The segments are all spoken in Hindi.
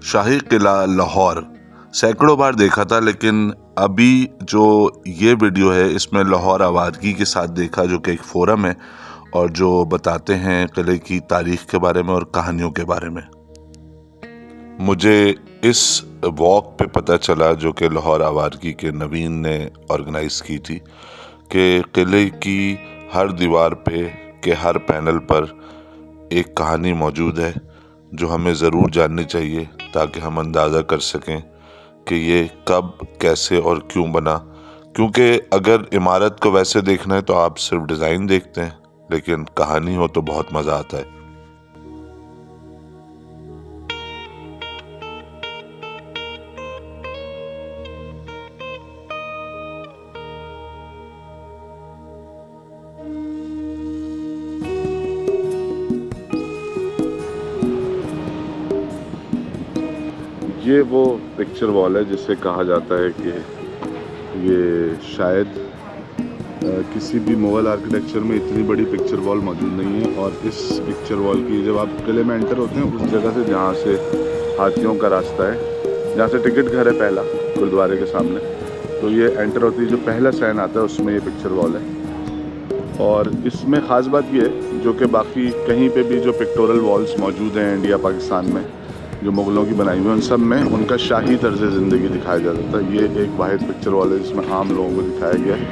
शाही किला लाहौर सैकड़ों बार देखा था, लेकिन अभी जो ये वीडियो है इसमें लाहौर आवारगी के साथ देखा, जो कि एक फोरम है और जो बताते हैं किले की तारीख के बारे में और कहानियों के बारे में। मुझे इस वॉक पे पता चला, जो कि लाहौर आवारगी के नवीन ने ऑर्गेनाइज़ की थी, कि किले की हर दीवार पे के हर पैनल पर एक कहानी मौजूद है जो हमें ज़रूर जाननी चाहिए, ताकि हम अंदाज़ा कर सकें कि ये कब, कैसे और क्यों बना। क्योंकि अगर इमारत को वैसे देखना है तो आप सिर्फ डिज़ाइन देखते हैं, लेकिन कहानी हो तो बहुत मज़ा आता है। ये वो पिक्चर वॉल है जिसे कहा जाता है कि ये शायद किसी भी मुग़ल आर्किटेक्चर में इतनी बड़ी पिक्चर वॉल मौजूद नहीं है। और इस पिक्चर वॉल की जब आप किले में एंटर होते हैं उस जगह से जहाँ से हाथियों का रास्ता है, जहाँ से टिकट घर है पहला गुरुद्वारे के सामने, तो ये एंटर होती है, जो पहला साइन आता है उसमें ये पिक्चर वॉल है। और इसमें ख़ास बात ये है, जो कि बाकी कहीं पे भी जो पिक्टोरल वॉल्स मौजूद हैं इंडिया पाकिस्तान में, जो मुग़लों की बनाई हुई है, उन सब में उनका शाही तर्ज़ ज़िंदगी दिखाया जाता है। ये एक वाहिद पिक्चर वॉल है जिसमें आम लोगों को दिखाया गया है।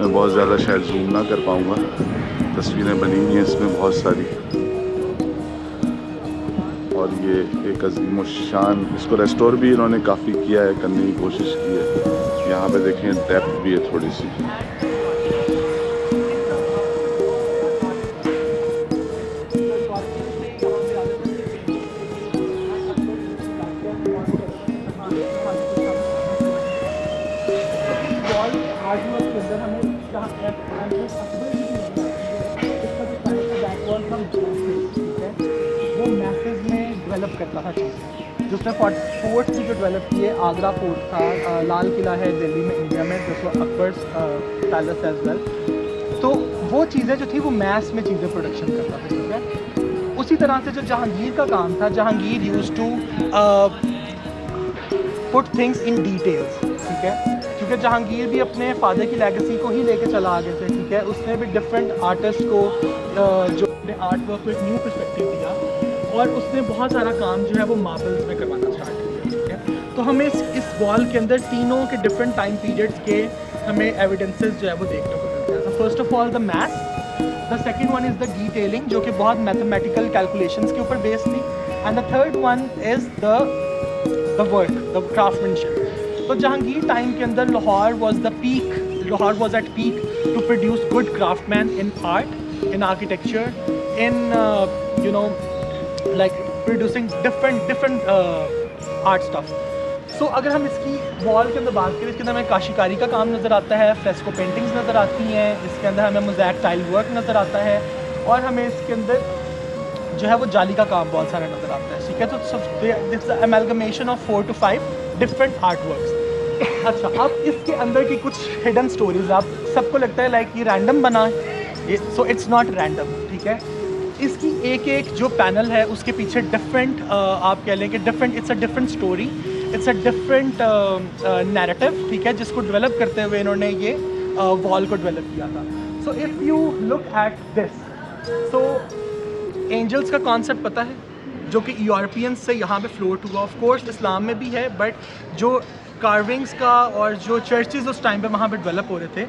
मैं बहुत ज़्यादा शायद जूम ना कर पाऊँगा, तस्वीरें बनी हुई हैं इसमें बहुत सारी। और ये एक अजीम शान, इसको रेस्टोर भी इन्होंने काफ़ी किया है, करने की कोशिश की है। यहाँ पे देखें डेप्थ भी है थोड़ी सी। डेवलप करता था चीज़ें, जिसने फोर्ट की जो डेवलप की है, आगरा फोर्ट था, लाल किला है दिल्ली में इंडिया में, जो अकबर्स पैलेस एज वेल। तो वो चीज़ें जो थी वो मैस में चीज़ें प्रोडक्शन करता था, ठीक है। उसी तरह से जो जहांगीर का काम था, Jahangir used to put things in details, ठीक है, क्योंकि जहांगीर भी अपने फादर की लेगेसी को ही लेके चला आगे थे, ठीक है। उसने भी डिफरेंट आर्टिस्ट को जो अपने आर्ट वर्क को एक न्यू पर्सपेक्टिव दिया, और उसने बहुत सारा काम जो है वो मार्बल्स में करवाना स्टार्ट किया, ठीक है। तो हमें इस वॉल के अंदर तीनों के डिफरेंट टाइम पीरियड्स के हमें एविडेंसेस जो है वो देखने को मिलते हैं। तो first of all the maths, the second one is the detailing, जो कि बहुत मैथमेटिकल कैलकुलेशंस के ऊपर बेस्ड थी, and the third one is the work, the craftsmanship. तो जहांगीर टाइम के अंदर Lahore was the peak, Lahore was at peak to produce good craftsman in art, in architecture, in you know like producing different art stuff. So अगर हम इसकी वॉल के अंदर बात करें, इसके अंदर हमें काशीकारी का काम नज़र आता है, फ्रेस्को पेंटिंग्स नज़र आती हैं, इसके अंदर हमें मोज़ैक टाइल वर्क नज़र आता है, और हमें इसके अंदर जो है वो जाली का काम बहुत सारा नज़र आता है, ठीक है। तो this amalgamation of 4 to 5 different art works. अच्छा, अब इसके अंदर की कुछ हिडन स्टोरीज, आप सबको लगता है लाइक ये रैंडम बना है, सो इट्स नॉट रैंडम, ठीक है। इसकी एक एक जो पैनल है उसके पीछे डिफरेंट आप कह लें कि different, it's a different story, it's a different narrative, ठीक है, जिसको डेवलप करते हुए इन्होंने ये वॉल को डेवलप किया था। So if you look at this, so angels का कॉन्सेप्ट पता है, जो कि यूरोपियंस से यहाँ पे फ्लोट हुआ, ऑफ कोर्स इस्लाम में भी है, बट जो कार्विंग्स का और जो चर्चेज़ उस टाइम पे वहाँ पे डेवलप हो रहे थे,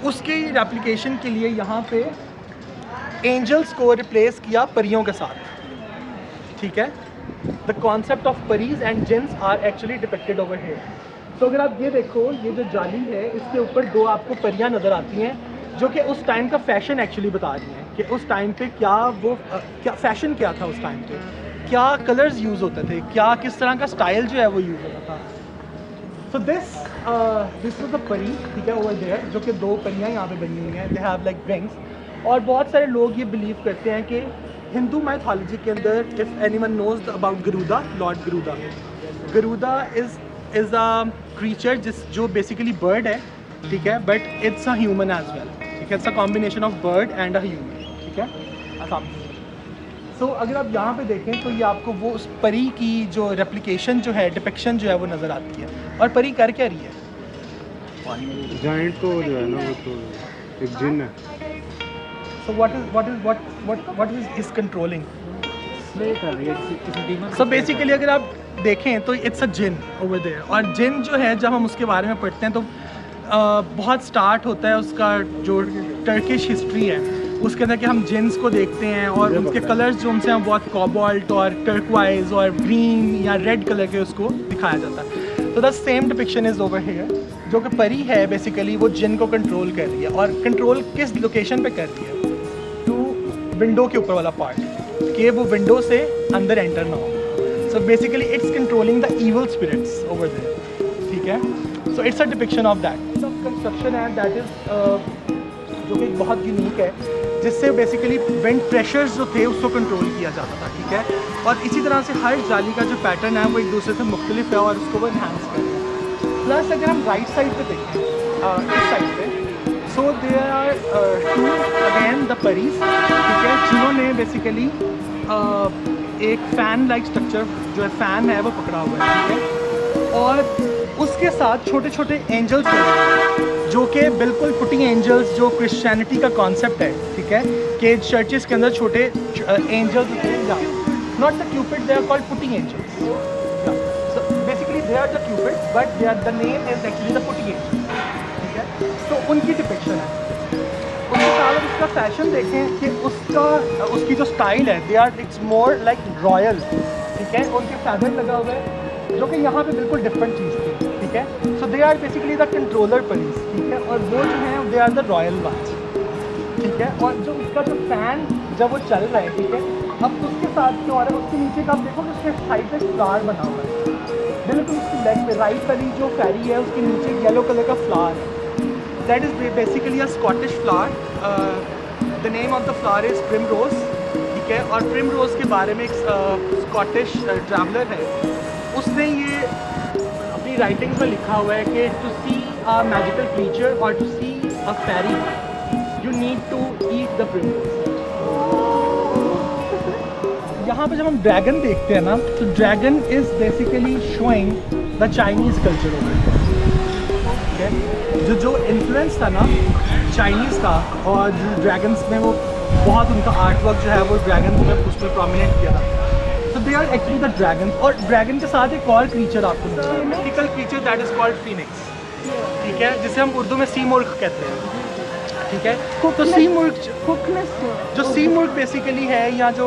उसके रेप्लिकेशन के लिए यहाँ पे एंजल्स को रिप्लेस किया परियों के साथ, ठीक है। द कॉन्सेप्ट ऑफ परीज एंड जिन्स are actually depicted over here. तो अगर आप ये देखो, ये जो जाली है इसके ऊपर दो आपको परियां नज़र आती हैं, जो कि उस टाइम का फैशन एक्चुअली बता रही हैं कि उस टाइम पे क्या वो क्या फैशन क्या था, उस टाइम पे क्या कलर्स यूज़ होते थे, क्या किस तरह का स्टाइल जो है वो यूज़ होता था। सो दिस वाज अ परी, ठीक है, ओवर देयर, जो कि दो परियां यहाँ पे बनी हुई हैं, दे हैव लाइक विंग्स। और बहुत सारे लोग ये बिलीव करते हैं कि हिंदू माइथोलॉजी के अंदर, if anyone knows about Garuda, lord Garuda, Garuda is a creature जो बेसिकली बर्ड है, ठीक है, but it's a human as well, ठीक है, it's a combination of bird and a human, ठीक है, आसाम। सो अगर आप यहाँ पे देखें तो ये आपको वो उस परी की जो रेप्लिकेशन जो है, डिपिक्शन जो है वो नज़र आती है। और परी कर क्या रही है? जाइंट को जो है ना वो तो एक जिन है। So what is controlling? Slay कर रही है किसी डीमन। सो बेसिकली अगर आप देखें तो इट्स अ जिन ओवर देयर। और जिन जो है जब हम उसके बारे में पढ़ते हैं तो बहुत स्टार्ट होता है उसका जो टर्किश हिस्ट्री है उसके अंदर कि हम जिन्स को देखते हैं और उनके कलर्स जो उनसे हम बहुत कोबाल्ट और टर्कवाइज और ग्रीन या रेड कलर के उसको दिखाया जाता है। तो the same depiction is over here. जो कि परी है बेसिकली वो जिन को कंट्रोल कर रही है। और कंट्रोल किस लोकेशन पे कर रही है? टू विंडो के ऊपर वाला पार्ट, कि वो विंडो से अंदर एंटर ना हो। So basically it's controlling the evil spirits over there, ठीक है। So it's a depiction of that construction है दैट इज जो कि बहुत यूनिक है, जिससे बेसिकली विंड प्रेशर्स जो थे उसको कंट्रोल किया जाता था, ठीक है। और इसी तरह से हर जाली का जो पैटर्न है वो एक दूसरे से मुख्तलिफ है और उसको वो इन्हांस कर रहे हैं। प्लस अगर हम राइट साइड पे देखें इस साइड पे, so there are two again the परीज, ठीक है, जिन्होंने बेसिकली एक फ़ैन लाइक स्ट्रक्चर जो है फ़ैन है वो पकड़ा हुआ है, ठीक है। और उसके साथ छोटे छोटे एंजल्स हैं जो कि बिल्कुल पुटिंग एंजल्स जो क्रिश्चियनिटी का कॉन्सेप्ट है, ठीक है, कि चर्चेस के अंदर छोटे एंजल्स होते हैं। Not the cupid, they are called putting angels. So basically they are the cupid but they are the name is actually the putting angels, ठीक है। तो उनकी डिपिक्शन है। उसके साथ उसका फैशन देखें कि उसकी जो स्टाइल है they are it's more like royal, ठीक है। उनके फैदर लगा हुआ है जो कि यहाँ पे बिल्कुल डिफरेंट चीज़ थी, ठीक है। So they are basically the controller peers, ठीक है। और वो जो हैं they are the royal ones, ठीक है। और जो उसका जो फैन जब वो चल रहा है, ठीक है, अब उसके साथ जो आ रहा है उसके नीचे का आप देखो कि उसके साइड पे फ्लावर बना हुआ है, बिल्कुल उसकी लेग पे राइट वाली जो फेरी है उसके नीचे येलो कलर का फ्लावर है। That is basically a Scottish flower. The name of the flower is primrose, ठीक है। और प्रिमरोज के बारे में एक स्कॉटिश ट्रैवलर है, उसने ये अपनी राइटिंग में लिखा हुआ है कि to see a magical creature और to see a fairy you need to eat the primrose. यहाँ पे जब हम ड्रैगन देखते हैं ना तो dragon is basically showing the Chinese culture over, ठीक है। जो इन्फ्लुएंस था ना चाइनीज़ का, और जो ड्रैगन्स में वो बहुत उनका आर्ट वर्क जो है वो ड्रैगन में उसमें प्रोमिनेंट किया था। तो they are actually the dragon. और ड्रैगन के साथ एक और क्रीचर आपको मिलता है, mythical creature that is called phoenix, ठीक है, जिसे हम उर्दू में सी मुर्ग कहते हैं, ठीक है। तो सी मुर्ग जो सी मुर्ग बेसिकली है या जो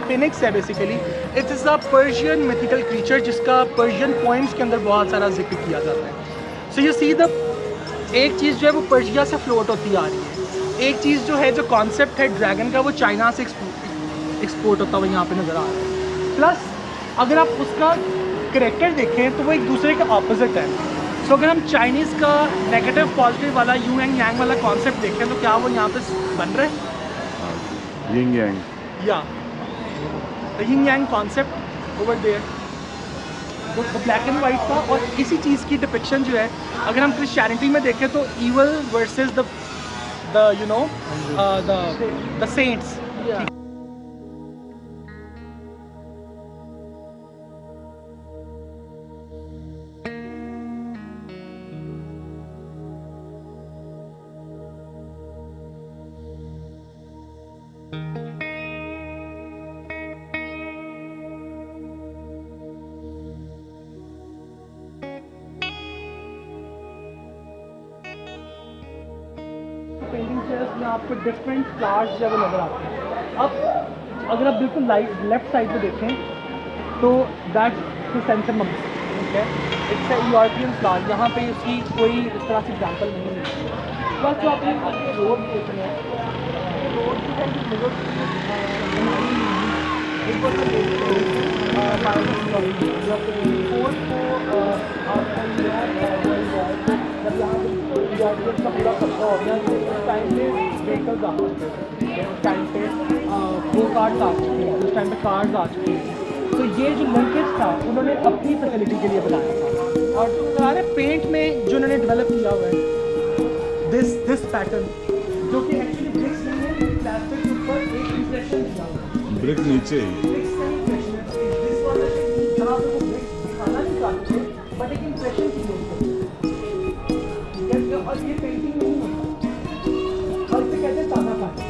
फिनिक्स है basically it is a Persian mythical creature जिसका पर्शियन पोइम्स के अंदर बहुत सारा जिक्र किया जाता है। सो यू सी द एक चीज़ जो है वो पर्शिया से फ्लोट होती आ रही है, एक चीज़ जो है जो कॉन्सेप्ट है ड्रैगन का वो चाइना से एक्सपोर्ट होता हुआ यहाँ पे नज़र आ रहा है। प्लस अगर आप उसका करेक्टर देखें तो वो एक दूसरे के ऑपोजिट है। सो अगर हम चाइनीज़ का नेगेटिव पॉजिटिव वाला यू एंड यांग वाला कॉन्सेप्ट देखें तो क्या वो यहाँ पे बन रहे हैं? यिंग यांग, या the Ying Yang concept over there, वो ब्लैक एंड वाइट का। और इसी चीज़ की डिपिक्शन जो है अगर हम क्रिश्चियनिटी में देखें तो evil versus the you know the saints. Painting chairs में आपको डिफरेंट फ्लावर्स जो है वो नज़र आते हैं। अब अगर आप बिल्कुल लेफ्ट साइड पे देखें तो दैट क्रिसेंथेमम, ठीक है, इट्स अ यूरोपियन फ्लावर। यहाँ पे उसकी कोई इस तरह से एग्जाम्पल नहीं मिलती है। प्लस जो आपने रोड देख रहे हैं, रोड जो है का पूरा खतरा हो गया। उस टाइम पे व्हीकल्स आ चुके थे, उस टाइम पे गो कार्ड्स आ चुके हैं, उस टाइम पे कार्स आ चुके हैं। तो ये जो लिंकेज था उन्होंने अपनी फैसिलिटी के लिए बनाया था। और सारे पेंट में जो उन्होंने डेवलप किया हुआ है दिस पैटर्न जो कि एक्चुअली ब्रिक्स नहीं है, प्लास्टिक के ऊपर एक impression दिया हुआ है। ब्रिक नीचे ही Bricks का impression है। This वाला technique जहाँ पे वो bricks दिखाना नहीं चाहते थे, but एक impression create करते हैं। ठीक है? और ये पेंटिंग नहीं होता। और इसे कहते हैं तानाकारी।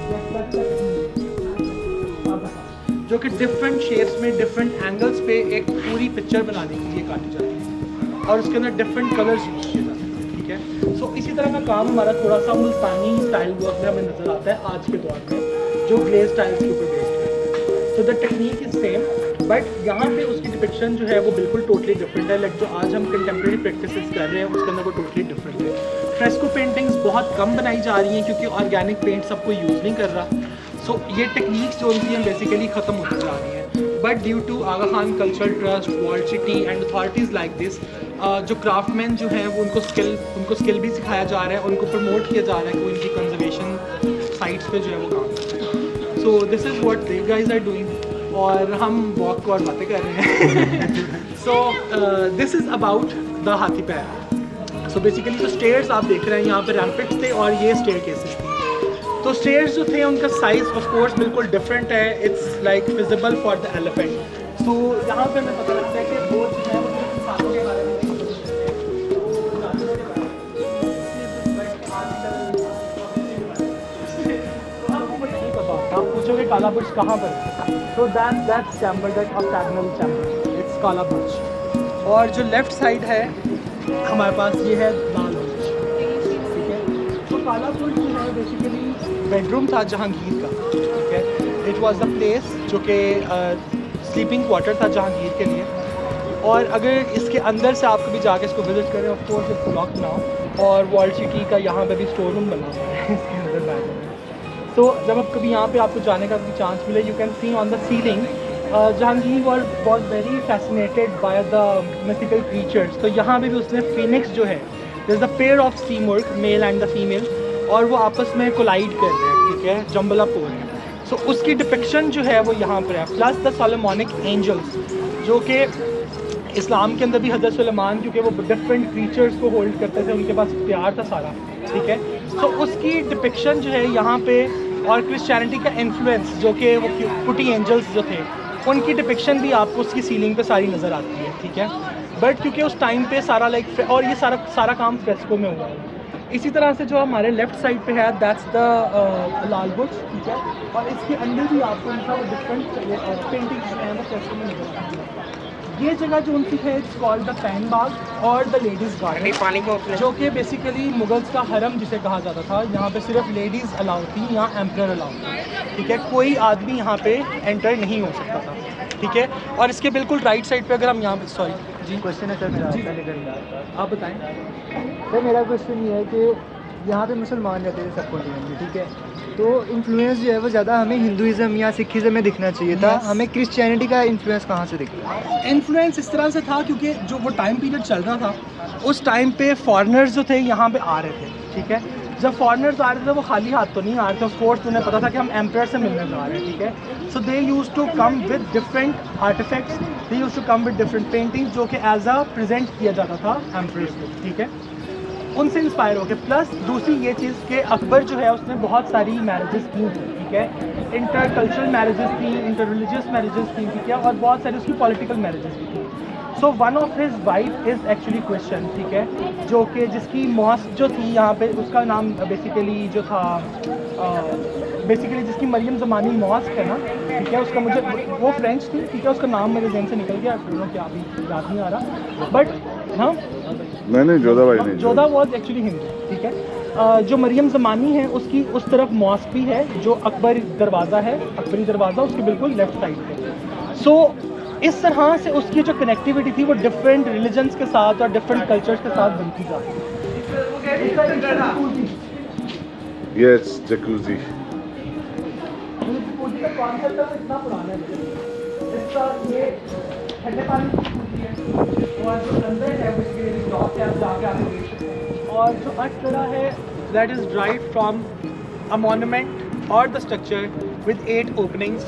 जो कि डिफरेंट शेप्स में डिफरेंट एंगल्स पे एक पूरी पिक्चर बनाने के लिए काटी जाती है और उसके अंदर डिफरेंट कलर्स यूज किए जाते हैं। ठीक है, सो इसी तरह का काम हमारा थोड़ा सा मुल्तानी स्टाइल वर्क में हमें नज़र आता है आज के दौर में, जो ग्लेज स्टाइल्स के ऊपर बेस्ड है। So the technique is same, but यहाँ पे उसकी डिपिक्शन जो है वो बिल्कुल टोटली डिफरेंट है। लाइक जो आज हम कंटेम्प्रेरी प्रैक्टिसेस कर रहे हैं उसके अंदर वो टोटली डिफरेंट है। फ्रेस्को पेंटिंग्स बहुत कम बनाई जा रही हैं क्योंकि ऑर्गेनिक पेंट सबको यूज़ नहीं कर रहा। सो ये टेक्निक्स जो उनकी हैं बेसिकली ख़त्म होती जा रही हैं, but due to Aga Khan cultural trust, world city and authorities like this, जो क्राफ्टमैन जो हैं वो उनको स्किल भी सिखाया जा रहा है, उनको प्रमोट किया जा रहा है कि उनकी कंजर्वेशन साइट्स पे जो है वो काम करें। So this is what they guys are doing, और हम वॉक और बातें कर रहे हैं। So this is about the Hathi Pair. So basically जो स्टेयर्स आप देख रहे हैं यहाँ पे रैम्पिट्स थे और ये स्टेयर केसेस थी। तो स्टेयर्स जो थे उनका साइज़ ऑफ कोर्स बिल्कुल डिफरेंट है। It's like visible for the elephant. So यहाँ पे हमें पता लगता है कि वो जो है वो इंसानों के बारे में आप पूछोगे काला बुर्ज कहाँ पर है, तो that's chamber, that octagonal chamber, it's काला बुर्ज। और जो लेफ्ट साइड है हमारे पास ये है लाल बुर्ज। ठीक है, तो काला बुर्ज जो है बेसिकली बेडरूम था जहांगीर का। ठीक है, इट वाज द प्लेस जो कि स्लीपिंग क्वार्टर था जहांगीर के लिए। और अगर इसके अंदर से आप कभी जाके इसको विजिट करें, of course it's locked now, और वर्ल्ड सिटी का यहाँ पे भी स्टोर रूम बना हुआ है इसके अंदर बैठ में। तो जब अब कभी यहाँ पे आपको जाने का कभी चांस मिले, you can see on the ceiling Jahangir was very fascinated by the mythical creatures. तो यहाँ पे भी उसने फिनिक्स जो है, this the pair of Simurgh, male and the female, और वो आपस में कोलाइड कर रहे हैं। ठीक है, जंबल अप हो रहे हैं। सो उसकी डिपिक्शन जो है वो यहाँ पर है, प्लस द सोलोमोनिक एंजल्स, जो कि इस्लाम के अंदर भी हज़रत सुलेमान, क्योंकि वो डिफरेंट क्रीचर्स को होल्ड करते थे, उनके पास प्यार था सारा। ठीक है, सो उसकी डिपिक्शन जो है यहाँ पे, और क्रिश्चियनिटी का इन्फ्लुएंस जो कि वो पुटी एंजल्स जो थे उनकी डिपिक्शन भी आपको उसकी सीलिंग पे सारी नज़र आती है। ठीक है, बट क्योंकि उस टाइम पे सारा लाइक, और ये सारा काम फ्रेस्को में हुआ है। इसी तरह से जो हमारे लेफ़्ट साइड पे है दैट्स द लाल बुर्ज। ठीक है, और इसके अंदर भी आपको उनका डिफरेंट पेंटिंग्स जो है वो फ्रेस्को में नज़र आती है। ये जगह जो उनकी है इट्स कॉल्ड द पैन बाग और द लेडीज़ गार्डन, जो कि बेसिकली मुगल्स का हरम जिसे कहा जाता था। यहाँ पे सिर्फ लेडीज़ अलाउ थी, यहाँ एम्परर अलाउ था। ठीक है, कोई आदमी यहाँ पे एंटर नहीं हो सकता था। ठीक है, और इसके बिल्कुल राइट साइड पे अगर हम यहाँ पे, सॉरी जी क्वेश्चन है सर मेरा, जी। पहले कर लिया। आप बताएं। सर मेरा क्वेश्चन ये है कि यहाँ पे मुसलमान रहते थे सब कॉन्टिनेंट में, ठीक है, तो इन्फ्लुएंस जो है वो ज़्यादा हमें हिंदुज़म या सिखिज़म में दिखना चाहिए था। Yes. हमें क्रिश्चियनिटी का इन्फ्लुएंस कहाँ से दिखता है? इन्फ्लुएंस इस तरह से था क्योंकि जो वो टाइम पीरियड चल रहा था, उस टाइम पे फॉरेनर्स जो थे यहाँ पे आ रहे थे। ठीक है, जब फॉरेनर्स आ रहे थे वो खाली हाथ तो नहीं आ रहे थे, ऑफ कोर्स उन्हें पता था कि हम एम्परर से मिलने जा रहे हैं। ठीक है, so they use to come with different artifacts, they use to come with different paintings जो कि एज अ प्रेजेंट किया जाता था एम्परर्स को। ठीक है, उनसे इंस्पायर होकर, प्लस दूसरी ये चीज़ कि अकबर जो है उसने बहुत सारी मैरिजेस की थी। ठीक है, इंटर कल्चरल मैरिजेस थी, इंटर रिलीजियस मैरिजेस थी। ठीक है, और बहुत सारी उसकी पॉलिटिकल मैरिजेस भी थी। So one of his wife is actually Christian. ठीक है, जो कि जिसकी मॉस्क जो थी यहाँ पे, उसका नाम बेसिकली जो था, बेसिकली जिसकी मरियम ज़मानी मॉस्क है ना। ठीक है, उसका मुझे, वो फ्रेंच थी। ठीक है, उसका नाम मेरे जहन से निकल गया, दोनों क्या अभी याद नहीं आ रहा, बट हाँ नहीं जोधा भाई नहीं, जोधा वॉज एक्चुअली हिंदू। ठीक है, जो मरियम ज़मानी है उसकी उस तरफ मॉस्क भी है, जो अकबर दरवाज़ा है, अकबरी दरवाज़ा उसके बिल्कुल लेफ्ट साइड पे। सो इस तरह से उसकी जो कनेक्टिविटी थी वो डिफरेंट रिलीजन्स के साथ और डिफरेंट कल्चर्स के साथ बनती जाती है। Yes jacuzzi. जकूजी का कॉन्सेप्ट है इतना पुराना है, इसका ये ठंडे पानी की जकूजी है, और जो अंदर है उसके टॉप से आप जाके आगे देख सकते हैं। और जो अटकड़ा है that is derived from a monument और द स्ट्रक्चर विद 8 ओपनिंग्स।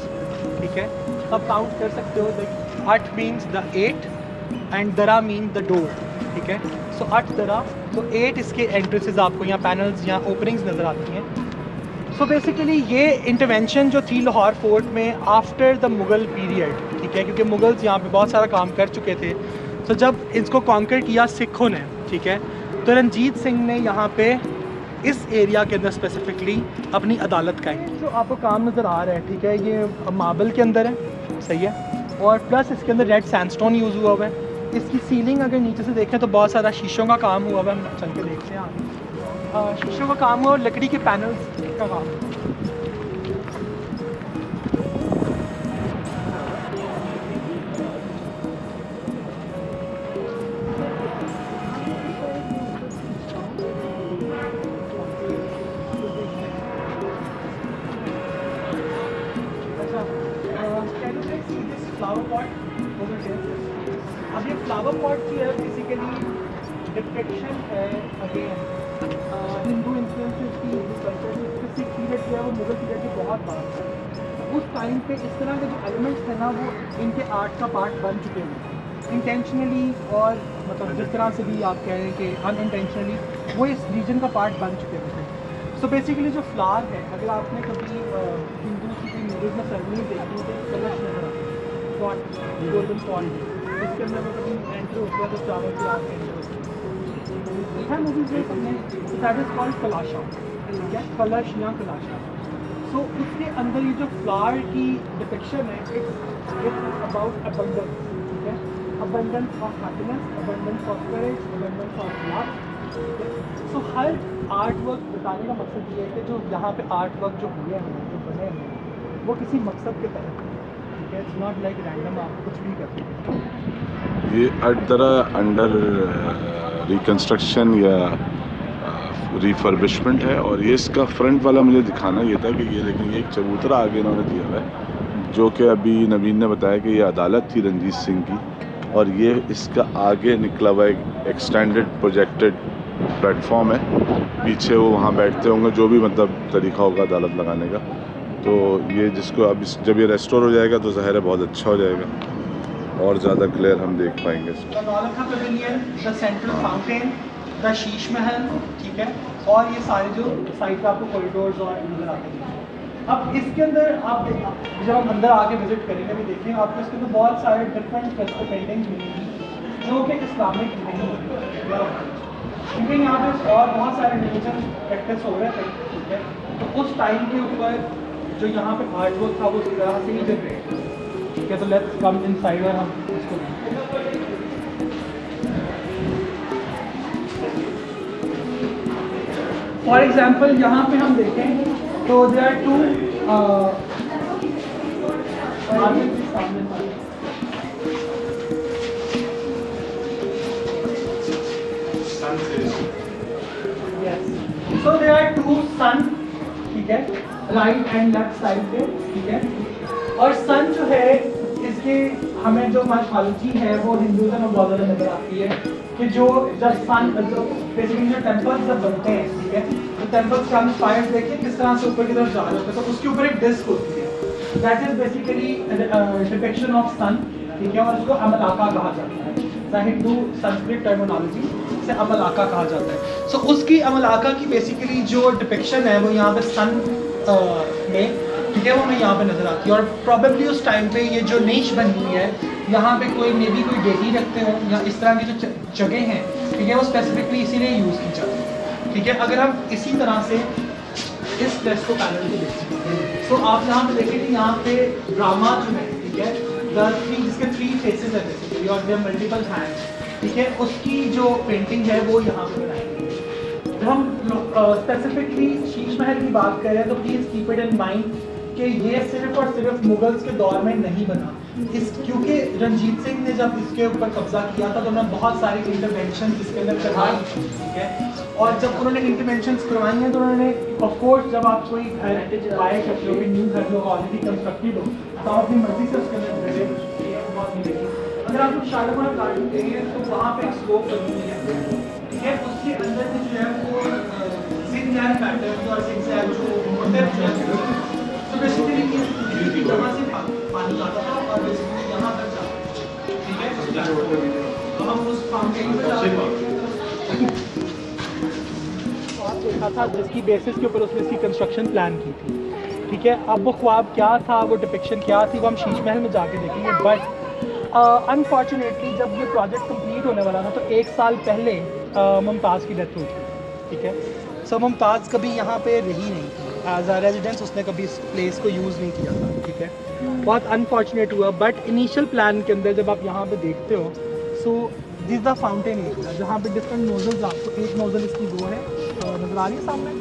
ठीक है, अब काउंट कर सकते हो, द अट मीन्स द 8 एंड दरा मीन द डोर। ठीक है, सो 8 दरा, तो 8 इसके एंट्रेंसेस आपको यहाँ पैनल्स, यहाँ ओपनिंग्स नज़र आती हैं। सो बेसिकली ये इंटरवेंशन जो थी लाहौर फोर्ट में आफ्टर द मुग़ल पीरियड, ठीक है, क्योंकि मुग़ल्स यहाँ पे बहुत सारा काम कर चुके थे। तो जब इसको कॉन्कर किया सिखों ने, ठीक है, तो रंजीत सिंह ने यहाँ पे इस एरिया के अंदर स्पेसिफिकली अपनी अदालत कायम की। जो आपको काम नज़र आ रहा है, ठीक है, ये मार्बल के अंदर है, सही है, और प्लस इसके अंदर रेड सैंडस्टोन यूज़ हुआ हुआ है। इसकी सीलिंग अगर नीचे से देखें तो बहुत सारा शीशों का काम हुआ हुआ है, हम चल के देखते हैं आगे। शीशों का काम हुआ और लकड़ी के पैनल्स का काम। Flower pot over here. अब ये फ्लावर पॉट जो है बेसिकली डिपिक्शन है अगेन हिंदू इन्फ्लुएंसेस की, हिंदू कल्चर की। सिख पीरियड जो है वो मुगल पीरियड की बहुत बात है। उस टाइम पे इस तरह के जो एलिमेंट्स थे ना वो इनके आर्ट का पार्ट बन चुके हैं इंटेंशनली, और मतलब जिस तरह से भी आप कह रहे हैं कि अनइंटेंशनली वो इस रीजन का पार्ट बन चुके थे। सो बेसिकली जो फ्लावर है, अगर आपने कभी हिंदू की कोई मूवीज में सरनी देखी तो कलश नजर पॉट, गोल्डन पॉट, इसके अंदर वो कभी एंटर होता है तो चावल की आग एंटर होती है। देखा मूवीज में सबने, दैट इज कॉल्ड कलाशा, ठीक है, कलश या कलाशा। सो उसके अंदर ये जो फ्लावर की डिपिक्शन है, इट्स अबाउट अबंडेंस, ठीक है, abundance of happiness, abundance of courage, abundance of love. So her art work बताने का मकसद ये है कि जो यहाँ पे आर्ट वर्क जो हुए हैं, जो बने हैं, वो किसी मकसद के तहत, ठीक है, इट्स नॉट लाइक रैंडम आप कुछ भी करते हैं। ये हर तरह अंडर रिकन्स्ट्रक्शन या रिफर्बिशमेंट है। और ये इसका फ्रंट वाला मुझे दिखाना ये था कि ये लेकिन एक चबूतरा आगे इन्होंने दिया हुआ है, जो कि अभी नवीन ने बताया कि ये अदालत थी रंजीत सिंह की, और ये इसका आगे निकला हुआ एक एक्सटेंडेड प्रोजेक्टेड प्लेटफॉर्म है। पीछे वो वहाँ बैठते होंगे, जो भी मतलब तरीका होगा अदालत लगाने का। तो ये जिसको अब जब ये रेस्टोर हो जाएगा तो ज़ाहिर है बहुत अच्छा हो जाएगा और ज़्यादा क्लियर हम देख पाएंगे इसको। Naulakha pavilion, the central fountain, the Sheesh Mahal, ठीक है, और ये सारे जो साइड का आपको कॉरिडोर्स और नज़र आते हैं। अब इसके अंदर आप जब हम अंदर आके विजिट करेंगे भी देखेंगे आपको इसके अंदर बहुत सारे डिफरेंट फ्रेस्को पेंटिंग्स मिलेंगी जो कि इस्लामिक नहीं होती, क्योंकि यहाँ पे और बहुत सारे रिलीजन प्रैक्टिस हो रहे थे, ठीक है। तो उस टाइम के ऊपर जो यहाँ पे आर्ट वर्क था वो उस तरह से ही जनरेट, ठीक है। तो लेट्स कम इनसाइड और हम इसको फॉर एग्जाम्पल यहाँ पे हम देखें तो there are two so there are two sun, ठीक है, राइट एंड लेफ्ट साइड पे, ठीक है। और सन जो है इसके हमें जो मार्शोलॉजी है वो हिंदुज़म में बहुत ज़्यादा नजर आती है कि जो जब सन जो बेसिकली जो टेम्पल्स जब बनते हैं, ठीक है, तो टेम्पल्स का स्पायर देखिए किस तरह से ऊपर की तरफ जा रहे होते हैं, तो उसके ऊपर एक डिस्क होती है, that is basically depiction of sun, ठीक है, और उसको अमलाका कहा जाता है। हिंदू संस्कृत टर्मिनोलॉजी से अमलाका कहा जाता है। सो उसकी अमलाका की बेसिकली जो डिपिक्शन है वो यहाँ पे सन में, ठीक है, वो हमें यहाँ पे नज़र आती है। और प्रॉबेबली उस टाइम पे ये जो नीश बनी हुई है यहाँ पे कोई मे बी कोई डेटी रखते हो या इस तरह की जो जगह हैं, ठीक है, वो स्पेसिफिकली इसीलिए यूज़ की जाती है, ठीक है। अगर हम इसी तरह से इस फ्रेस्को पैनल को देखें तो आप यहाँ पे देखें कि यहाँ पे ड्रामा जो है, ठीक है, जिसके 3 फेसेस है बेसिकली और देयर मल्टीपल हैंड्स, ठीक है, उसकी जो पेंटिंग है वो यहाँ पे बनाई गई है। जब हम स्पेसिफिकली शीश महल की बात करें तो please keep it in mind कि ये सिर्फ और सिर्फ मुगल्स के दौर में नहीं बना, इस क्योंकि रंजीत सिंह ने जब इसके ऊपर कब्जा किया था तो उन्होंने बहुत सारी इंटरवेंशन इसके अंदर करवाई, ठीक है। और जब उन्होंने इंटरवेंशंस करवाई हैं तो उन्होंने ऑफ कोर्स जब आप कोई घर बाय करते हो, न्यू घर जो ऑलरेडी कंस्ट्रक्टेड हो, तो आप अपनी मर्जी से उसके अंदर बहुत मिलेगी। अगर आप शालीमार गार्डन देंगे तो वहाँ पे एक स्लोप बनी हुई है, ठीक है, उसके अंदर जो है वो ज़िगज़ैग पैटर्न और ज़िगज़ैग जो मोटिव तो बेसिकली इसी जगह से पानी आता था और बेसिकली यहाँ तक जाता, ठीक है। अब हम उस फाउंटेन पे जाते हैं। देखा था जिसकी बेसिस के ऊपर उसने इसकी कंस्ट्रक्शन प्लान की थी, ठीक है। अब वो ख्वाब क्या था, वो डिपिक्शन क्या थी, वो हम शीश महल में जाके देखेंगे। बट अनफॉर्चुनेटली जब ये प्रोजेक्ट कंप्लीट होने वाला था तो 1 साल पहले मुमताज़ की डेथ हुई थी, ठीक है। सो मुमताज़ कभी यहाँ पे रही नहीं थी एज अ रेजिडेंस, उसने कभी इस प्लेस को यूज़ नहीं किया था, ठीक है। बहुत अनफॉर्चुनेट हुआ। बट इनिशियल प्लान के अंदर जब आप यहाँ पे देखते हो, so this the fountain area जहाँ पे डिफरेंट नोजल्स, आपको एक नोजल इसकी वो है नज़र आ रही है सामने।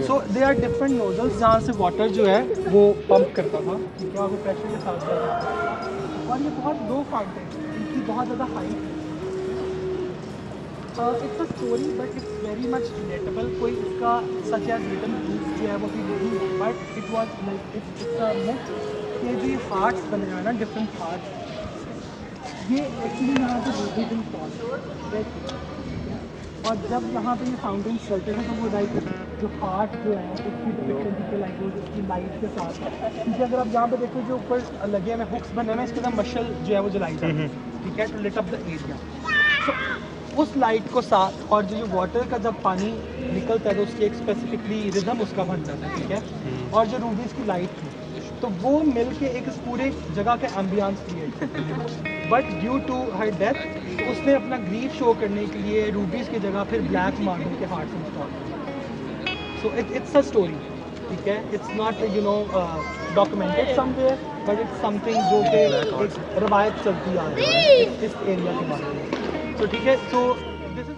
सो दे आर डिफरेंट नोजल्स जहाँ से वाटर जो है वो पंप करता था, ठीक है, और वो प्रेशर के साथ जा रहा था। और ये बहुत लो फाउंटेन, इनकी बहुत ज़्यादा हाइट है। It's a story but it's very much relatable. कोई इसका सच एज रिटन प्रूफ जो है वो भी नहीं है, but it was like it's a myth कि जो ये हार्ट्स बने हुए हैं ना, डिफरेंट हार्ट्स, ये एक्चुअली यहाँ पे रोटेट इंस्टॉल। और जब यहाँ पे ये फाउंटेन चलते हैं तो वो लाइक जो हार्ट जो है उसकी डिपिक्शन की लाइक वो उसकी लाइट के साथ, क्योंकि अगर आप यहाँ पे देखो जो ऊपर लगे हुए हुक्स बने हुए हैं, इसके अंदर मशल जो है वो जलाई जाती है, ठीक है, to lit up the area. तो उस लाइट को साथ और जो वाटर का जब पानी निकलता है तो उसकी एक स्पेसिफिकली रिदम उसका बन जाता है, ठीक है। और जो रूबीज़ की लाइट थी तो वो मिल के एक इस पूरे जगह के एम्बियंस क्रिएट करते हैं। But due to her death उसने अपना ग्रीफ शो करने के लिए रूबीज़ की जगह फिर ब्लैक मार्बल के हार्ट्स इंस्टॉल किए। सो इट्स अ स्टोरी, ठीक है। It's not you know documented somewhere, but it's something जो कि एक रवायत चलती आ रही है इस एरिया के बारे में। तो ठीक है, सो दिस इज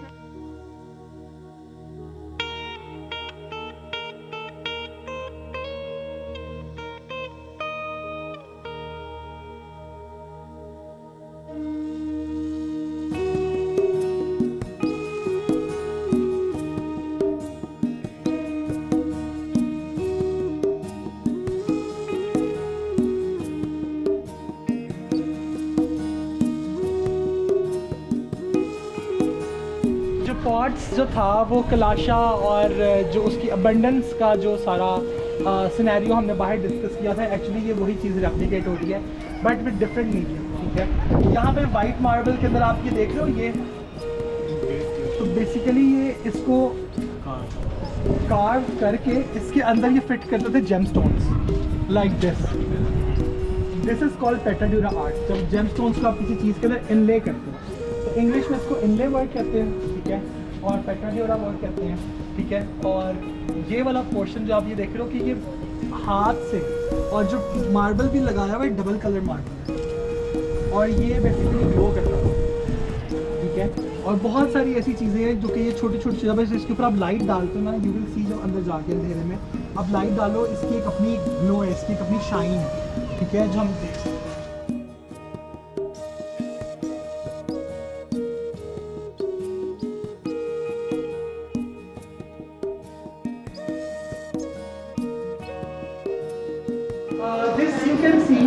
पॉट्स जो था वो कलाशा और जो उसकी अबंडेंस का जो सारा सिनेरियो हमने बाहर डिस्कस किया था, एक्चुअली ये वही चीज़ रेप्लिकेट हो रही है बट विद डिफरेंट मीडियम, ठीक है। यहाँ पे वाइट मार्बल के अंदर आप ये देख रहे हो, ये तो बेसिकली ये इसको कार्व करके इसके अंदर ये फिट करते थे gemstones like this is called pietra dura art. जब जेमस्टोन्स को आप किसी चीज़ के अंदर इनले करते हो तो इंग्लिश में इसको इनले वर्क कहते हैं, ठीक है, और पेटाड्यूरा वर्क कहते हैं, ठीक है। और ये वाला पोर्शन जो आप ये देख रहे हो कि ये हाथ से, और जो मार्बल भी लगाया हुआ है डबल कलर मार्बल है और ये बेसिकली ग्लो करता है, ठीक है। और बहुत सारी ऐसी चीज़ें हैं जो कि ये छोटी छोटी जब इसके ऊपर आप लाइट डालते हो ना, यू विल सी जब अंदर जाके अंधेरे में आप लाइट डालो, इसकी एक अपनी ग्लो है, इसकी एक अपनी शाइन है, ठीक है, जो हम देख सकते हैं। This you can see,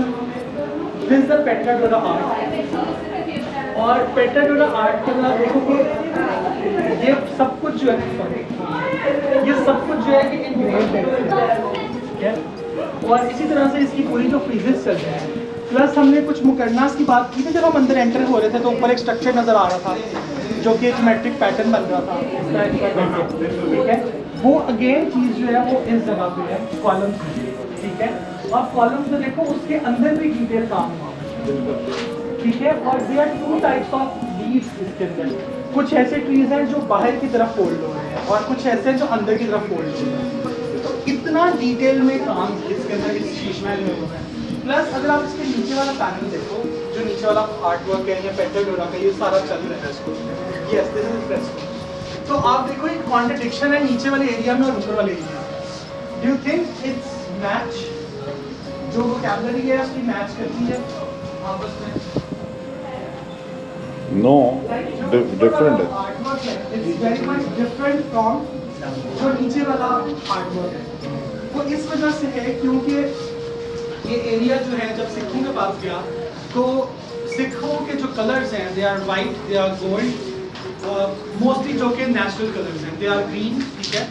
this is the pietra dura art. और पेट्राडोरा आर्ट के अंदर आप देखोगे ये सब कुछ जो है, सॉरी, ये सब कुछ जो है कि इनग्रेव्ड है, ठीक है। और इसी तरह से इसकी पूरी जो फ्रीजेस चल रहे हैं, प्लस हमने कुछ मुकर्नास की बात की थी जब हम अंदर एंटर हो रहे थे तो ऊपर एक स्ट्रक्चर नज़र आ रहा था जो कि ज्योमेट्रिक पैटर्न बन रहा था, ठीक है। वो अगेन चीज़ जो है वो इस जगह पे है, कॉलम्स, ठीक है। और कॉलम्स में देखो उसके अंदर भी डिटेल काम हुआ, ठीक है। और they are two types of leaves इसके अंदर। कुछ ऐसे ट्रीज हैं जो बाहर की तरफ फोल्ड हो रहे हैं और कुछ ऐसे हैं जो अंदर की तरफ फोल्ड हो रहे हैं। तो इतना डिटेल में काम इसके अंदर इस शीश महल में हुआ है। प्लस अगर आप इसके नीचे वाला पैनल देखो, जो नीचे वाला आर्ट वर्क है या पेट्राडोरा का, ये सारा चल रहा है इसको, यस दिस इज फ्रेस्को। तो आप देखो एक कॉन्ट्रडिक्शन है नीचे वाले एरिया में और ऊपर वाले एरिया में। Do you think it's match, जो वोकैबुलरी है उसकी मैच करती है आपस में? नो, डिफरेंट है। आर्टवर्क है, it's very much different from जो नीचे वाला आर्टवर्क है। वो इस वजह से है क्योंकि ये एरिया जो है जब सिखों के पास गया तो सिखों के जो कलर्स हैं they are white, they are gold, mostly जो कि नेचुरल कलर्स हैं, दे आर ग्रीन, ठीक है।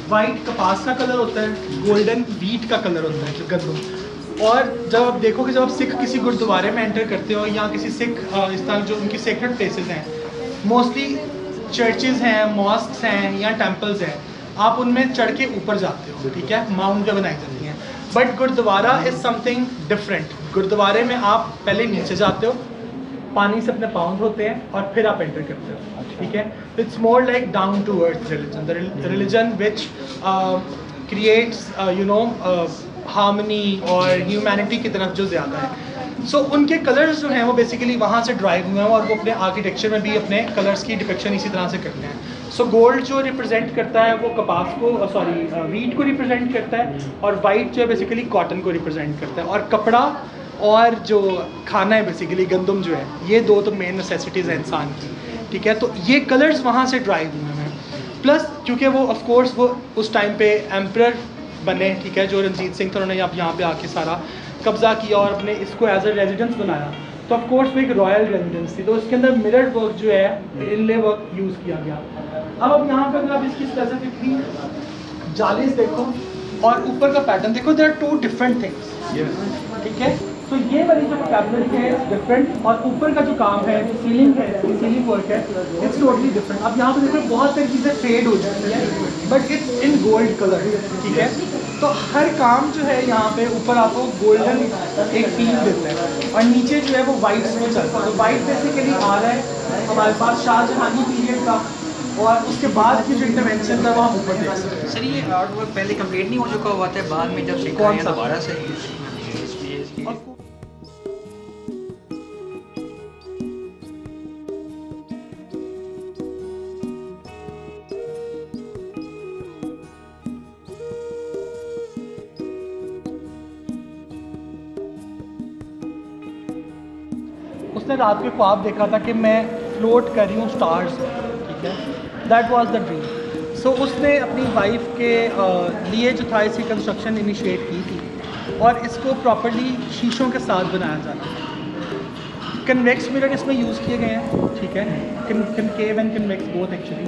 वाइट कपास का कलर होता है, गोल्डन वीट का कलर होता है, गंदम। और जब आप देखोगे जब आप सिख किसी गुरुद्वारे में एंटर करते हो या किसी सिख इस तरह जो उनकी सेक्रेड प्लेसेस हैं, मोस्टली चर्चेज़ हैं, मॉस्क्स हैं या टेम्पल्स हैं, आप उनमें चढ़ के ऊपर जाते हो, ठीक है, माउंट पे बनाई जाती हैं। But gurdwara is something different. गुरुद्वारे में आप पहले नीचे जाते हो, पानी से अपने पाँव धोते हैं और फिर आप एंटर करते हो, ठीक है। It's more like down to earth religion, the religion which creates harmony और ह्यूमैनिटी की तरफ जो ज़्यादा है। सो उनके कलर्स जो हैं वो बेसिकली वहाँ से ड्राइव हुए हैं और वो अपने आर्किटेक्चर में भी अपने कलर्स की डिपिक्शन इसी तरह से करते हैं। सो गोल्ड जो रिप्रेजेंट करता है वो कपास को, वीट को रिप्रेजेंट करता है, और वाइट जो है बेसिकली कॉटन को रिप्रेजेंट करता है, और कपड़ा और जो खाना है बेसिकली गंदम जो है, ये दो तो मेन नेसेसिटीज़ हैं इंसान की, ठीक है। तो ये कलर्स वहाँ से ड्राइव हुए हैं। प्लस क्योंकि वो ऑफ कोर्स वो उस टाइम पे एम्परर बने, ठीक है, जो रंजीत सिंह थे, उन्होंने यहाँ पे आके सारा कब्जा किया और अपने इसको एज अ रेजिडेंस बनाया। तो ऑफ कोर्स वो एक रॉयल रेजिडेंस थी, तो उसके अंदर मिरर वर्क जो है, इनले वर्क यूज़ किया गया। अब यहाँ पर अगर आप इसकी स्पेसिफिकली जालीस देखो और ऊपर का पैटर्न देखो, there are two different things, ठीक है। तो ये वाली जो कैबिनेट है डिफरेंट, और ऊपर का जो काम है, जो सीलिंग है, सीलिंग वर्क है, इट्स टोटली डिफरेंट। अब यहाँ पे देखो बहुत सारी चीज़ें फेड हो जाती हैं, but it's in gold colour, ठीक है। तो हर काम जो है यहाँ पे ऊपर आपको गोल्डन एक फील देता है, और नीचे जो है वो वाइट में चलता है। तो वाइट बेसिकली आ रहा है हमारे पास शाहजहानी पीरियड का, और उसके बाद की जो इंटरवेंशन था वो हम ऊपर देख सकते हैं। सर ये आर्ट वर्क पहले कंप्लीट नहीं हो चुका हुआ था, बाद में जब सीखा कौन है सा? दोबारा से और उसने रात के ख्वाब देखा था कि मैं फ्लोट कर रही हूँ स्टार्स में, ठीक है, दैट वाज द ड्रीम। सो उसने अपनी वाइफ के लिए जो था इसकी कंस्ट्रक्शन इनिशिएट की थी, और इसको प्रॉपर्ली शीशों के साथ बनाया जाता है। कन्वेक्स मिरर इसमें यूज़ किए गए हैं, ठीक है, concave and convex both actually,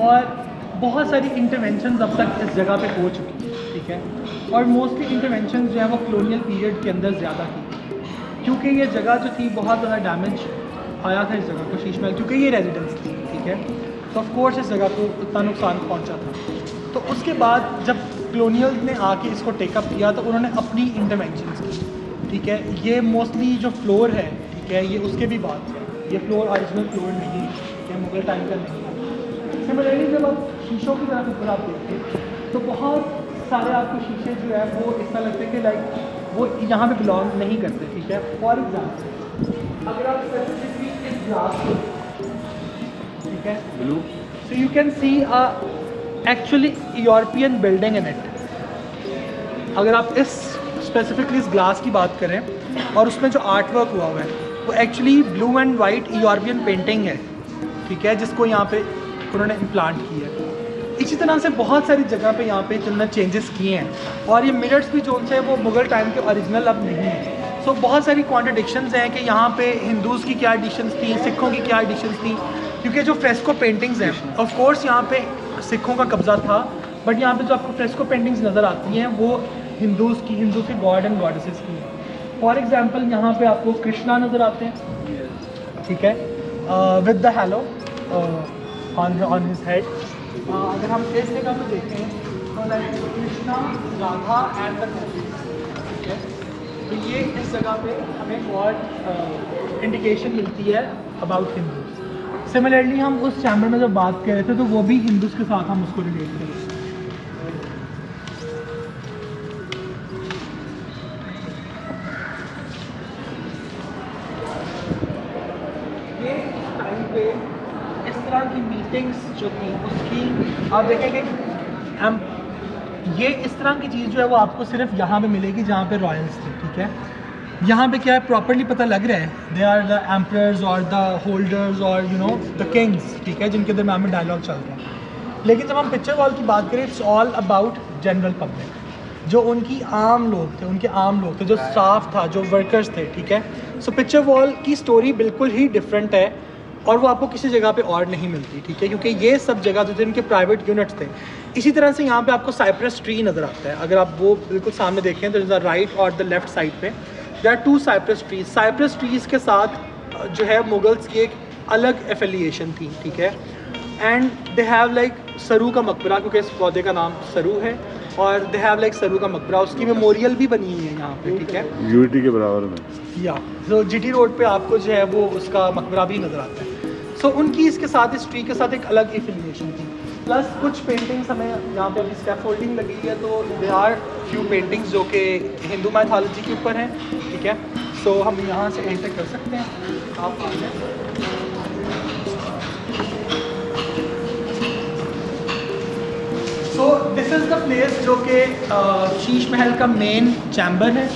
और बहुत सारी इंटरवेंशंस अब तक इस जगह पे हो चुकी हैं, ठीक है। और मोस्टली इंटरवेंशंस जो है वो कॉलोनियल पीरियड के अंदर ज़्यादा की, क्योंकि ये जगह जो थी बहुत ज़्यादा डैमेज आया था इस जगह को, शीश महल, क्योंकि ये रेजिडेंस थी, ठीक है। तो ऑफ कोर्स इस जगह को इतना नुकसान पहुंचा था। तो उसके बाद जब कॉलोनियल ने आके इसको टेकअप किया तो उन्होंने अपनी इंटरवेंशंस की, ठीक है। ये मोस्टली जो फ्लोर है, ठीक है, ये उसके भी बाद है, ये फ्लोर ओरिजिनल फ्लोर नहीं है, ठीक है, मुगल टाइम का नहीं है। सिमिलरली जब आप शीशों की तरफ ऊपर आप देखते हैं तो बहुत सारे आपको शीशे जो है वो इस तरह लगते हैं कि लाइक वो यहाँ पे बिलोंग नहीं करते, ठीक है। फॉर एग्जाम्पल अगर आप स्पेसिफिकली इस ग्लास को, ठीक है, blue, so you can C actually European building in it. अगर आप इस स्पेसिफिकली इस ग्लास की बात करें और उसमें जो आर्ट वर्क हुआ हुआ है वो actually blue and white European painting है, ठीक है, जिसको यहाँ पे उन्होंने इम्प्लांट किया है। इसी तरह से बहुत सारी जगह पे यहाँ पे जिन्होंने चेंजेस किए हैं, और ये मिरर्स भी जो है वो मुगल टाइम के ओरिजिनल अब नहीं है। सो बहुत सारी कॉन्ट्रडिक्शंस हैं कि यहाँ पे हिंदूज़ की क्या एडिशंस थी, सिखों की क्या एडिशंस थी, क्योंकि जो फ्रेस्को पेंटिंग्स हैं ऑफ कोर्स यहाँ पे सिखों का कब्जा था, बट यहाँ पे जो आपको फ्रेस्को पेंटिंग्स नज़र आती हैं वो हिंदू के गॉड एंड गॉडेसेस की हैं। फॉर एग्जांपल यहाँ पे आपको कृष्णा नज़र आते हैं, ठीक है, with the halo on his head. अगर हम इस जगह पे देखें तो like Krishna, Radha and the gopi, ठीक है। तो ये इस जगह पे हमें और इंडिकेशन मिलती है अबाउट हिंदूज। सिमिलरली हम उस चैम्बर में जब बात कर रहे थे तो वो भी हिंदूज़ के साथ हम उसको रिलेट करें। ये उस टाइम पे इस तरह की मीटिंग्स जो थी उसकी आप देखेंगे ये इस तरह की चीज़ जो है वो आपको सिर्फ यहाँ पे मिलेगी जहाँ पे रॉयल्स थे, ठीक है। यहाँ पे क्या है प्रॉपर्ली पता लग रहा है, दे आर द एम्परर्स और द होल्डर्स और यू नो द किंग्स, ठीक है, जिनके दरम्यान में डायलॉग चल रहा है। लेकिन जब हम पिक्चर वॉल की बात करें, it's all about general public, जो उनकी आम लोग थे, उनके आम लोग थे, जो स्टाफ था, जो वर्कर्स थे, ठीक है। सो पिक्चर वॉल की स्टोरी बिल्कुल ही डिफरेंट है और वो आपको किसी जगह पे और नहीं मिलती, ठीक है, क्योंकि ये सब जगह जो थे इनके प्राइवेट यूनिट्स थे। इसी तरह से यहाँ पे आपको साइप्रस ट्री नज़र आता है, अगर आप वो बिल्कुल सामने देखें तो द राइट और द लेफ्ट साइड पे there are two cypress trees. Cypress trees के साथ जो है मुगल्स की एक अलग एफिलिएशन थी, ठीक है। एंड दे हैव लाइक सरू का मकबरा, क्योंकि इस पौधे का नाम सरू है, और दे हैव लाइक सरू का मकबरा, उसकी मेमोरियल भी बनी हुई है यहाँ पे, ठीक है। यूटी के बराबर में। या तो जीटी रोड पे आपको जो है वो उसका मकबरा भी नज़र आता है। सो उनकी इसके साथ, इस ट्री के साथ एक अलग एफिलिएशन थी। प्लस कुछ पेंटिंग्स हमें यहाँ पे अभी स्कैफोल्डिंग लगी है, तो दे आर फ्यू पेंटिंग्स जो कि हिंदू मैथोलॉजी के ऊपर हैं, ठीक है। सो हम यहाँ से एंटर कर सकते हैं, आप आ जाएं। सो दिस इज़ द प्लेस जो कि शीश महल का मेन चैम्बर है,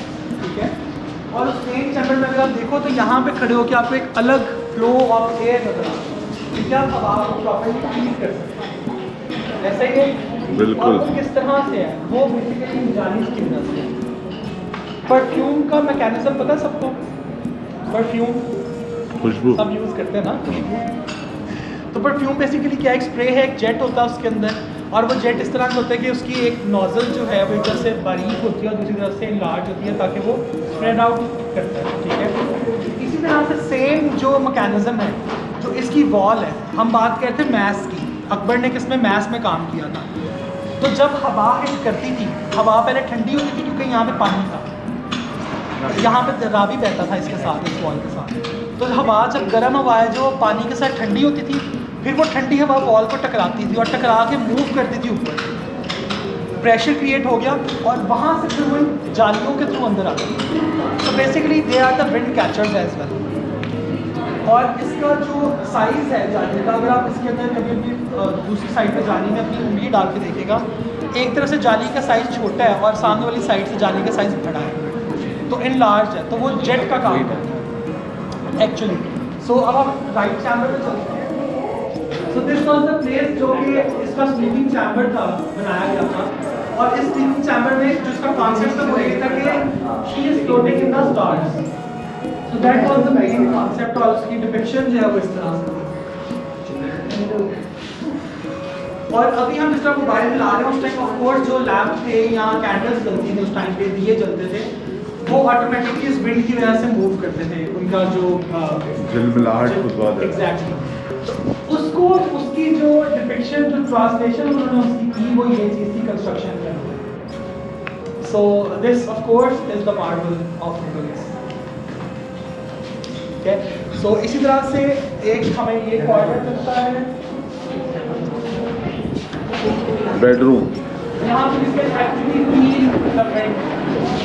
ठीक है। और उस मेन चैम्बर में अगर आप देखो तो यहाँ पे खड़े होकर आपको एक अलग फ्लो ऑफ एयर नजर आता है, ठीक है। अब आप प्रॉपर्ली फील कर सकते हैं, ऐसा ही है। बिल्कुल। और वो किस तरह से है, वो बेसिकली जानिस की वजह से है। परफ्यूम का मैकेनिज्म पता है सबको? परफ्यूम खुशबू। सब यूज़ करते हैं ना खुशबू। तो परफ्यूम बेसिकली क्या, एक स्प्रे है, एक जेट होता है उसके अंदर, और वो जेट इस तरह का होता है कि उसकी एक नोजल जो है वो एक तरफ से बारीक होती है और दूसरी तरफ से लार्ज होती है, ताकि वो स्प्रेड आउट करता है, ठीक है। इसी तरह से सेम जो मैकेनिज्म है, जो इसकी वॉल है, हम बात करते हैं मैस की। अकबर ने किसमें, मैस में काम किया था। तो जब हवा हिट करती थी, हवा पहले ठंडी होती थी क्योंकि यहाँ पे पानी था, यहाँ पे रावी बहता था इसके साथ, इस वॉल के साथ। तो हवा, जब गर्म हवा है जो पानी के साथ ठंडी होती थी, फिर वो ठंडी हवा वॉल को टकराती थी और टकरा के मूव करती थी ऊपर, प्रेशर क्रिएट हो गया और वहाँ से फिर वो इन जालियों के थ्रू अंदर आती है। तो basically they are the wind catchers as well. और इसका जो साइज़ है जाली का, अगर आप इसके अंदर कभी भी दूसरी साइड पे जाली में अपनी उंगली डाल के देखिएगा, एक तरफ से जाली का साइज़ छोटा है और सामने वाली साइड से जाली का साइज़ बड़ा है, तो इन लार्ज है, तो वो जेट का काम करता है एक्चुअली। सो अब हम राइट चैम्बर में चलते हैं। So this was the place जो कि इसका स्लीपिंग चैम्बर था, बनाया गया था। और इस स्लीपिंग चैम्बर में जो इसका कॉन्सेप्ट था वो ये था कि she is floating in the stars. So that was the main concept, और उसकी डिपिक्शन जो है वो इस तरह से थी। और अभी हम जिस तरह मोबाइल में ला रहे हैं, उस टाइम ऑफ कोर्स जो लैम्प थे या कैंडल्स जलती थी, उस टाइम पे दिए जलते थे, वो ऑटोमेटिकली इस विंड की वजह से मूव करते थे। उनका जो झिलमिलाहट कुछ बात है। एग्जैक्टली, उसको उसकी जो डिपिक्शन, जो ट्रांसलेशन उन्होंने उसकी की, वो ये चीज़ थी कंस्ट्रक्शन के अंदर। So this of course is the marble of Mughals, ठीक है। सो इसी तरह से एक हमें ये कॉर्नर मिलता है, बेडरूम। यहाँ पे इसके एक्चुअली फील द विंड।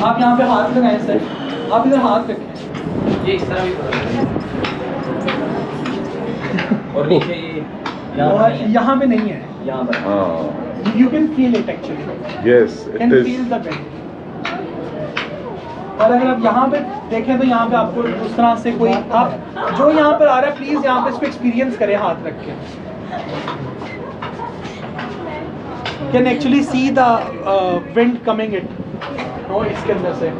आप यहाँ पे हाथ लगाएं सर, आप इधर हाथ रखें, ये इस तरह भी और नीचे ये और यहाँ पे नहीं है, यहाँ पर हाँ, you can feel it actually, yes can it is. Feel the wind. और अगर आप यहाँ पे देखें तो यहाँ पे आपको उस तरह से कोई, आप जो यहाँ पर आ रहा है प्लीज़ यहाँ पे इसको एक्सपीरियंस करें हाथ रख के। Can actually see the wind coming it, no, इसके अंदर से।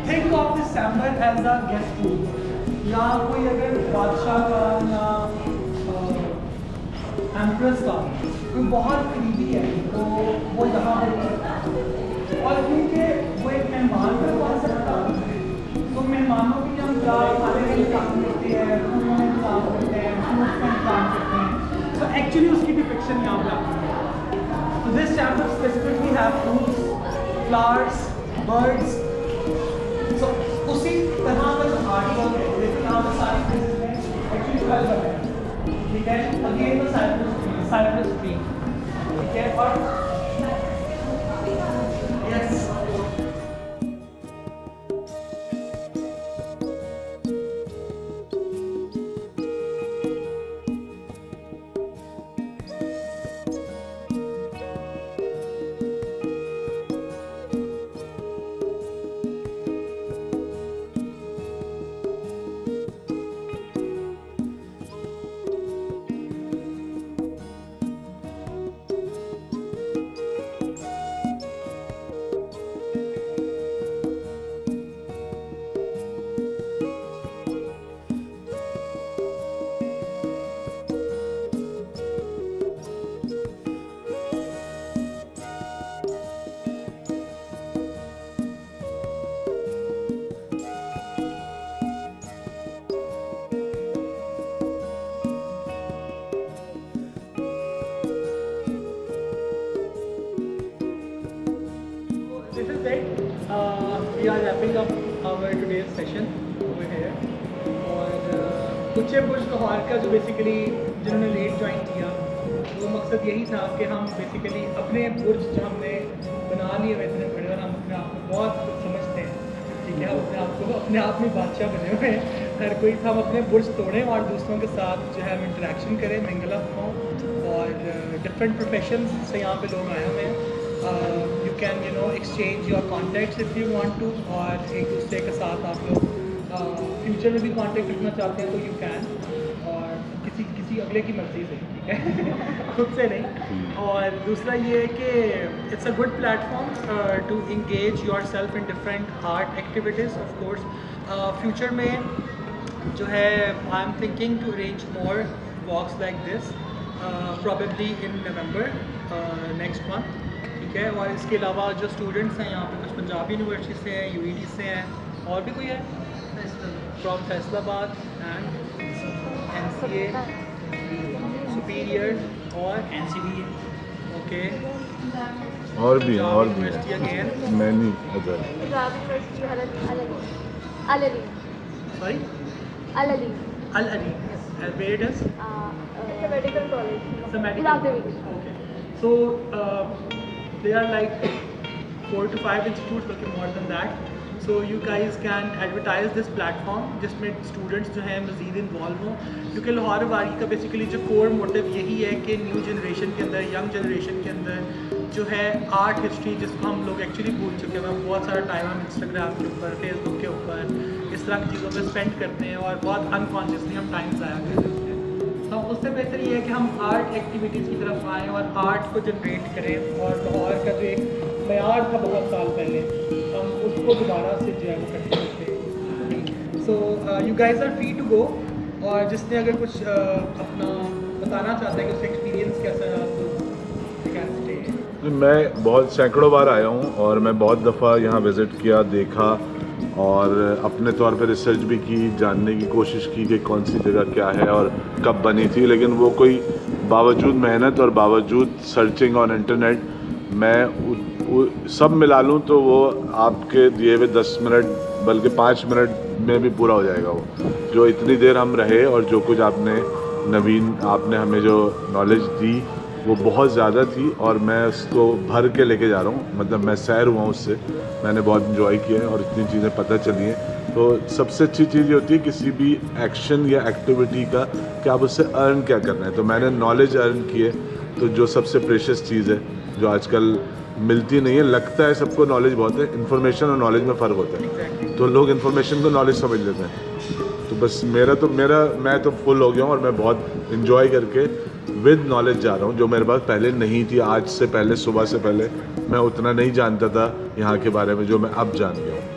Think of this chamber as a guest room. यहाँ कोई अगर बादशाह का या एम्प्रेस का कोई बहुत करीबी है तो वो यहाँ पर, और क्योंकि वो एक मेहमान का बहुत सकता तो मेहमानों के लिए हम खाने का इंतजाम करते हैं, फूलों का इंतजाम करते हैं, फ्रूट्स का इंतजाम करते हैं, तो एक्चुअली उसकी डिपिक्शन यहाँ पर आती है। तो this chamber specifically have fruits, flowers, birds. So उसी तरह का जो आर्ट वर्क है, जैसे यहाँ सारी प्लेसेस में एक्चुअली फल बने हैं, ठीक है। अगेन द साइप्रस ट्री, ठीक है। और yes this is it. We are wrapping up our today's session over here. और कुछ बुर्ज लाहौर का जो बेसिकली जिन्होंने लेट ज्वाइन किया, वो मकसद यही था कि हम बेसिकली अपने बुर्ज जो हमने बना लिए हुए इतने बड़े, और हम अपने आप को बहुत कुछ समझते हैं, ठीक है। हम अपने आप को अपने आप में बादशाह बने हुए हैं हर कोई। हम अपने बुर्ज तोड़ें और दूसरों के साथ जो है हम इंटरेक्शन करें, मिंगल अप हों, और डिफरेंट प्रोफेशन से यहाँ पे लोग आए हुए हैं। You can exchange your contacts if you want to, और एक दूसरे के साथ आप लोग फ्यूचर में भी कांटेक्ट रखना चाहते हैं तो यू कैन, और किसी अगले की मर्ज़ी से, ठीक है खुद से नहीं। और दूसरा ये है कि it's a good platform to engage yourself in different art activities. Of course future में जो है I am thinking to arrange more walks like this, probably in November next month, ठीक है। और इसके अलावा जो स्टूडेंट्स हैं यहाँ पे कुछ पंजाब यूनिवर्सिटी से हैं, यूईडी से हैं, और भी कोई है from Faisalabad and NCA superior और एनसीबी, ओके, और भी हैं, और भी यूनिवर्सिटी अगेन, हैं, many other. Sorry Al Ali. Al Ali, and where it is? It's a medical college. It's a medical Islamic. Okay. So there are like 4 to 5 institutes, looking more than that. So you guys can advertise this platform जिसमें स्टूडेंट्स जो हैं मज़ीद इन्वॉल्व हों, क्योंकि लाहौर वारी का बेसिकली जो कोर मोटिव यही है कि न्यू जनरेशन के अंदर, यंग जनरेशन के अंदर जो है आर्ट हिस्ट्री, जिसको हम लोग एक्चुअली भूल चुके हैं। बहुत सारा टाइम हम इंस्टाग्राम के ऊपर, फेसबुक के ऊपर इस तरह की चीज़ों पे स्पेंड करते हैं, और बहुत अनकॉन्शियसली हम टाइम ज़ाया कर देते हैं। तो उससे बेहतर ये है कि हम आर्ट एक्टिविटीज़ की तरफ आएँ और आर्ट को जनरेट करें, और लाहौर का जो एक मयार था बहुत साल पहले, हम उसको दोबारा से जो है वो करते हैं। So you guys are free to go, और जिसने अगर कुछ अपना बताना चाहता है कि उसका एक्सपीरियंस कैसा रहा, तो कैन स्टे। मैं बहुत सैकड़ों बार आया हूँ, और मैं बहुत दफ़ा यहाँ विज़िट किया, देखा, और अपने तौर पे रिसर्च भी की, जानने की कोशिश की कि कौन सी जगह क्या है और कब बनी थी। लेकिन वो कोई बावजूद मेहनत और बावजूद सर्चिंग ऑन इंटरनेट, मैं सब मिला लूँ तो वो आपके दिए हुए 10 मिनट बल्कि 5 मिनट में भी पूरा हो जाएगा। वो जो इतनी देर हम रहे और जो कुछ आपने हमें जो नॉलेज दी वो बहुत ज़्यादा थी, और मैं उसको भर के लेके जा रहा हूँ। मतलब मैं सैर हुआ उससे, मैंने बहुत इन्जॉय किया है और इतनी चीज़ें पता चली हैं। तो सबसे अच्छी चीज़ ये होती है किसी भी एक्शन या एक्टिविटी का कि आप उससे अर्न क्या कर रहे हैं। तो मैंने नॉलेज अर्न की है, तो जो सबसे प्रेशियस चीज़ है जो आजकल मिलती नहीं है। लगता है सबको नॉलेज बहुत है, इन्फॉर्मेशन और नॉलेज में फ़र्क होता है। तो लोग इन्फॉर्मेशन को नॉलेज समझ लेते हैं। तो बस मैं तो फुल हो गया हूँ, और मैं बहुत इन्जॉय करके विद नॉलेज जा रहा हूँ, जो मेरे पास पहले नहीं थी। आज से पहले, सुबह से पहले मैं उतना नहीं जानता था यहाँ के बारे में जो मैं अब जान गया हूँ।